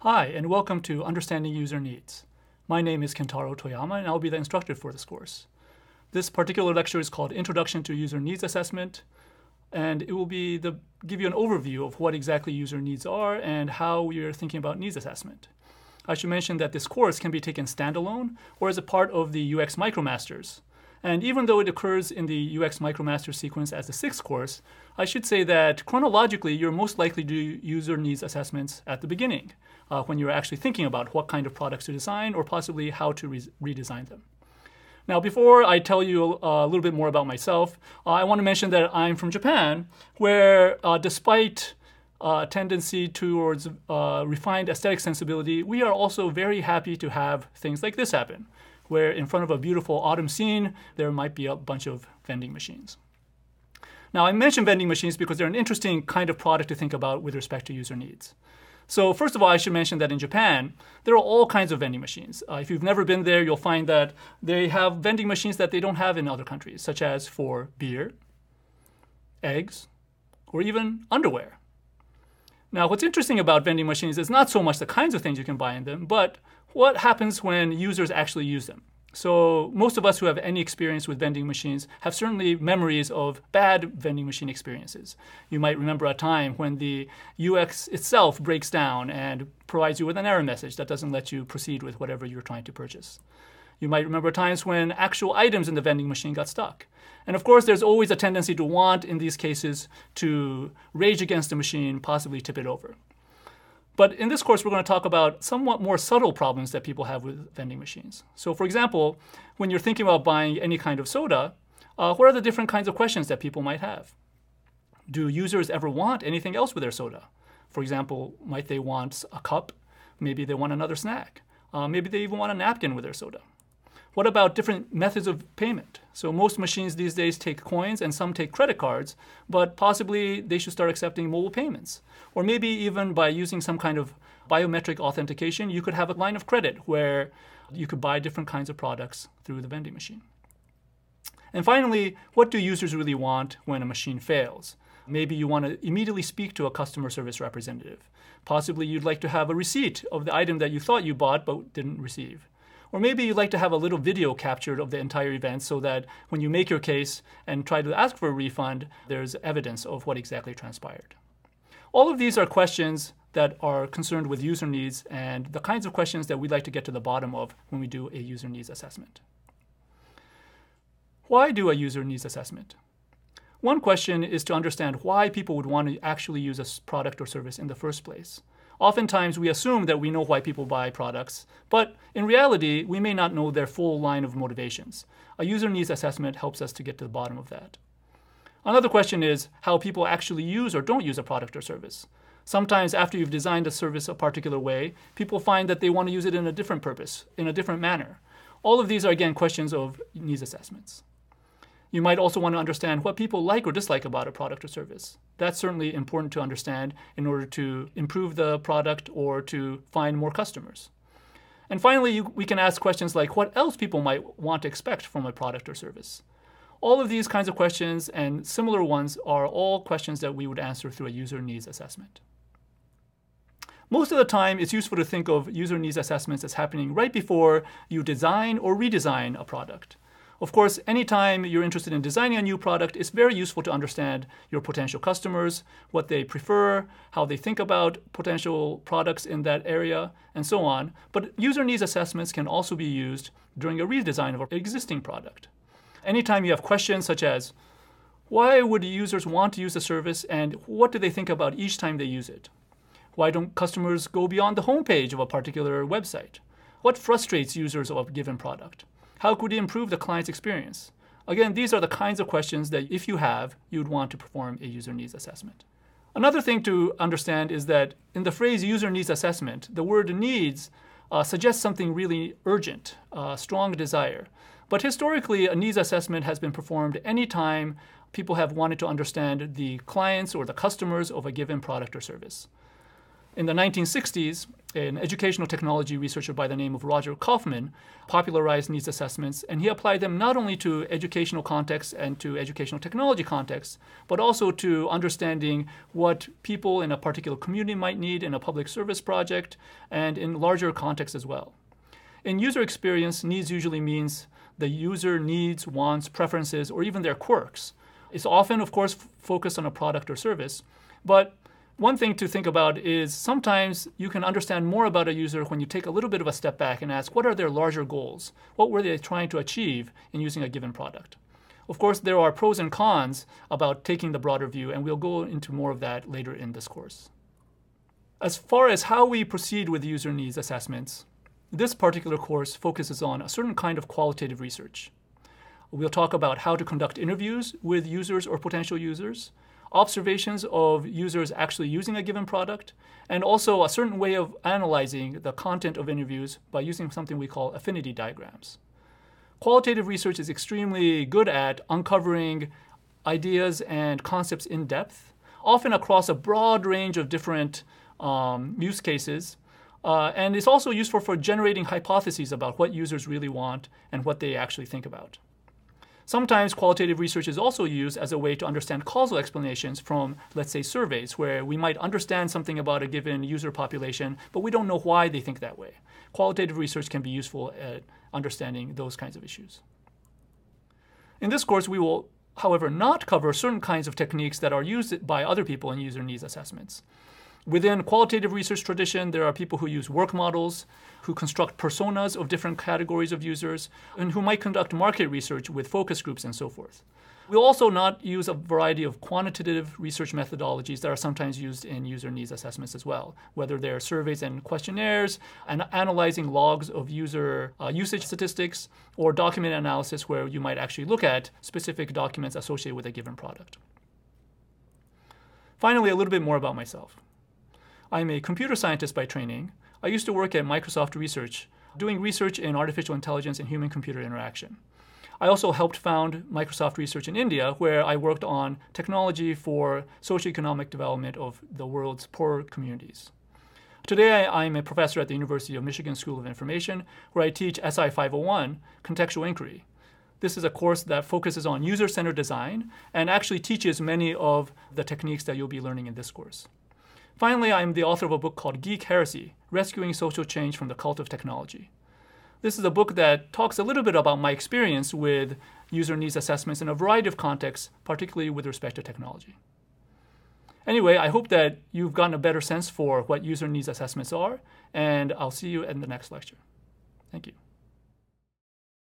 Hi, and welcome to Understanding User Needs. My name is Kentaro Toyama, and I'll be the instructor for this course. This particular lecture is called Introduction to User Needs Assessment, and it will give you an overview of what exactly user needs are and how we are thinking about needs assessment. I should mention that this course can be taken standalone or as a part of the UX MicroMasters. And even though it occurs in the UX MicroMasters sequence as the sixth course, I should say that chronologically, you're most likely to do user needs assessments at the beginning, when you're actually thinking about what kind of products to design or possibly how to redesign them. Now, before I tell you a little bit more about myself, I want to mention that I'm from Japan, where despite a tendency towards refined aesthetic sensibility, we are also very happy to have things like this happen, where in front of a beautiful autumn scene, there might be a bunch of vending machines. Now, I mention vending machines because they're an interesting kind of product to think about with respect to user needs. So first of all, I should mention that in Japan, there are all kinds of vending machines. If you've never been there, you'll find that they have vending machines that they don't have in other countries, such as for beer, eggs, or even underwear. Now, what's interesting about vending machines is not so much the kinds of things you can buy in them, but what happens when users actually use them. So most of us who have any experience with vending machines have certainly memories of bad vending machine experiences. You might remember a time when the UX itself breaks down and provides you with an error message that doesn't let you proceed with whatever you're trying to purchase. You might remember times when actual items in the vending machine got stuck. And of course, there's always a tendency to want, in these cases, to rage against the machine, possibly tip it over. But in this course, we're going to talk about somewhat more subtle problems that people have with vending machines. So for example, when you're thinking about buying any kind of soda, what are the different kinds of questions that people might have? Do users ever want anything else with their soda? For example, might they want a cup? Maybe they want another snack. Maybe they even want a napkin with their soda. What about different methods of payment? So most machines these days take coins and some take credit cards, but possibly they should start accepting mobile payments. Or maybe even by using some kind of biometric authentication, you could have a line of credit where you could buy different kinds of products through the vending machine. And finally, what do users really want when a machine fails? Maybe you want to immediately speak to a customer service representative. Possibly you'd like to have a receipt of the item that you thought you bought but didn't receive. Or maybe you'd like to have a little video captured of the entire event so that when you make your case and try to ask for a refund, there's evidence of what exactly transpired. All of these are questions that are concerned with user needs and the kinds of questions that we'd like to get to the bottom of when we do a user needs assessment. Why do a user needs assessment? One question is to understand why people would want to actually use a product or service in the first place. Oftentimes, we assume that we know why people buy products, but in reality, we may not know their full line of motivations. A user needs assessment helps us to get to the bottom of that. Another question is how people actually use or don't use a product or service. Sometimes after you've designed a service a particular way, people find that they want to use it in a different purpose, in a different manner. All of these are, again, questions of needs assessments. You might also want to understand what people like or dislike about a product or service. That's certainly important to understand in order to improve the product or to find more customers. And finally, we can ask questions like what else people might want to expect from a product or service. All of these kinds of questions and similar ones are all questions that we would answer through a user needs assessment. Most of the time, it's useful to think of user needs assessments as happening right before you design or redesign a product. Of course, anytime you're interested in designing a new product, it's very useful to understand your potential customers, what they prefer, how they think about potential products in that area, and so on. But user needs assessments can also be used during a redesign of an existing product. Anytime you have questions such as, why would users want to use a service and what do they think about each time they use it? Why don't customers go beyond the homepage of a particular website? What frustrates users of a given product? How could we improve the client's experience? Again, these are the kinds of questions that if you have, you'd want to perform a user needs assessment. Another thing to understand is that in the phrase user needs assessment, the word needs suggests something really urgent, a strong desire. But historically, a needs assessment has been performed anytime people have wanted to understand the clients or the customers of a given product or service. In the 1960s, an educational technology researcher by the name of Roger Kaufman popularized needs assessments, and he applied them not only to educational contexts and to educational technology contexts, but also to understanding what people in a particular community might need in a public service project and in larger contexts as well. In user experience, needs usually means the user needs, wants, preferences, or even their quirks. It's often, of course, focused on a product or service, but one thing to think about is sometimes you can understand more about a user when you take a little bit of a step back and ask, what are their larger goals? What were they trying to achieve in using a given product? Of course, there are pros and cons about taking the broader view, and we'll go into more of that later in this course. As far as how we proceed with user needs assessments, this particular course focuses on a certain kind of qualitative research. We'll talk about how to conduct interviews with users or potential users, observations of users actually using a given product, and also a certain way of analyzing the content of interviews by using something we call affinity diagrams. Qualitative research is extremely good at uncovering ideas and concepts in depth, often across a broad range of different use cases, and it's also useful for generating hypotheses about what users really want and what they actually think about. Sometimes qualitative research is also used as a way to understand causal explanations from, let's say, surveys, where we might understand something about a given user population, but we don't know why they think that way. Qualitative research can be useful at understanding those kinds of issues. In this course, we will, however, not cover certain kinds of techniques that are used by other people in user needs assessments. Within qualitative research tradition, there are people who use work models, who construct personas of different categories of users, and who might conduct market research with focus groups and so forth. We'll also not use a variety of quantitative research methodologies that are sometimes used in user needs assessments as well, whether they're surveys and questionnaires, and analyzing logs of user usage statistics, or document analysis where you might actually look at specific documents associated with a given product. Finally, a little bit more about myself. I'm a computer scientist by training. I used to work at Microsoft Research, doing research in artificial intelligence and human-computer interaction. I also helped found Microsoft Research in India, where I worked on technology for socioeconomic development of the world's poor communities. Today, I'm a professor at the University of Michigan School of Information, where I teach SI 501, Contextual Inquiry. This is a course that focuses on user-centered design and actually teaches many of the techniques that you'll be learning in this course. Finally, I'm the author of a book called Geek Heresy, Rescuing Social Change from the Cult of Technology. This is a book that talks a little bit about my experience with user needs assessments in a variety of contexts, particularly with respect to technology. Anyway, I hope that you've gotten a better sense for what user needs assessments are, and I'll see you in the next lecture. Thank you.